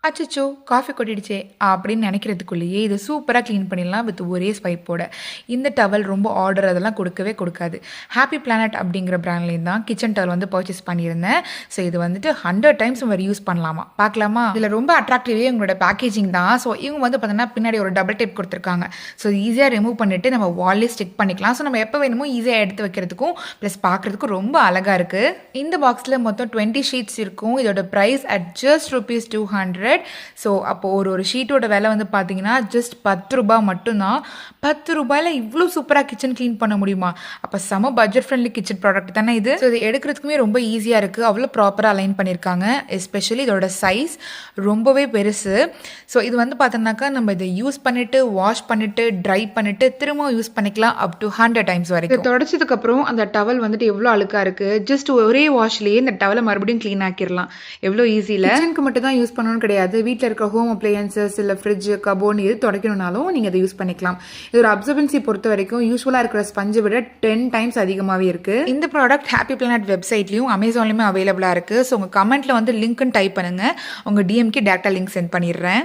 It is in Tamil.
அச்சச்சோ! காஃபி கொட்டிடுச்சே அப்படின்னு நினைக்கிறதுக்குள்ளேயே இது சூப்பரா கிளீன் பண்ணிடலாம் வித் ஒரே ஸ்வைப்போட. இந்த டவல் ரொம்ப ஆர்டர் அதெல்லாம் கொடுக்கவே கொடுக்காது. ஹாப்பி பிளானட் அப்படிங்கிற பிராண்ட்லேருந்து தான் கிச்சன் டவல் வந்து பர்ச்சேஸ் பண்ணியிருந்தேன். ஸோ இது வந்துட்டு 100 டைம்ஸ் நம்ம யூஸ் பண்ணலாமா, பார்க்கலாமா? இதில் ரொம்ப அட்ராக்டிவே இவங்களோட பேக்கேஜிங் தான். ஸோ இவங்க வந்து பார்த்தீங்கன்னா பின்னாடி ஒரு டபுள் டேப் கொடுத்துருக்காங்க. ஸோ ஈஸியாக ரிமூவ் பண்ணிவிட்டு நம்ம வால்லே ஸ்டிக் பண்ணிக்கலாம். ஸோ நம்ம எப்போ வேணுமோ ஈஸியாக எடுத்து வைக்கிறதுக்கும் ப்ளஸ் பார்க்குறதுக்கும் ரொம்ப அழகாக இருக்குது. இந்த பாக்ஸில் மொத்தம் 20 ஷீட்ஸ் இருக்கும். இதோட ப்ரைஸ் அட் ஜஸ்ட் ₹200. ஸோ அப்போ ஒரு ஷீட்டோட விலை வந்து பார்த்தீங்கன்னா ஜஸ்ட் ₹10 மட்டும்தான். ₹10 இவ்வளோ சூப்பராக கிச்சன் க்ளீன் பண்ண முடியுமா? அப்போ செம பட்ஜெட் ஃப்ரெண்ட்லி கிச்சன் ப்ராடக்ட் தானே இது. ஸோ இது எடுக்கிறதுக்குமே ரொம்ப ஈஸியாக இருக்குது. அவ்வளோ ப்ராப்பராக அலைன் பண்ணியிருக்காங்க. எஸ்பெஷலி இதோட சைஸ் ரொம்பவே பெருசு. ஸோ இது வந்து பார்த்தோம்னாக்கா நம்ம இதை யூஸ் பண்ணிவிட்டு வாஷ் பண்ணிவிட்டு ட்ரை பண்ணிவிட்டு திரும்ப யூஸ் பண்ணிக்கலாம் அப் டு 100 டைம்ஸ் வரைக்கும். தொடச்சதுக்கப்புறம் அந்த டவல் வந்துட்டு எவ்வளோ அழுக்காக இருக்குது. ஜஸ்ட் ஒரே வாஷ்லேயே இந்த டவலை மறுபடியும் க்ளீன் ஆக்கிடலாம். எவ்வளோ ஈஸியில். கிச்சனுக்கு மட்டும் தான் யூஸ் பண்ணணும்னு கிடையாது. வீட்டில் இருக்க ஹோம் அப்ளையன்சஸ் இல்லை ஃப்ரிட்ஜ் கபோர்டு இது துடைக்கணும்னாலும் நீங்கள் அதை யூஸ் பண்ணிக்கலாம். இதோட அப்சர்பன்சி பொறுத்த வரைக்கும் யூஸ்வலாக இருக்கிற ஸ்பஞ்சை விட 10 டைம்ஸ் அதிகமாகவே இருக்குது. இந்த ப்ராடக்ட் ஹாப்பி பிளானட் வெப்சைட்லையும் அமேசான்லையுமே அவைலபிளாக இருக்குது. ஸோ உங்கள் கமெண்ட்டில் வந்து லிங்க்னு டைப் பண்ணுங்கள். உங்கள் டிஎம்கே டேரக்டாக லிங்க் சென்ட் பண்ணிடுறேன்.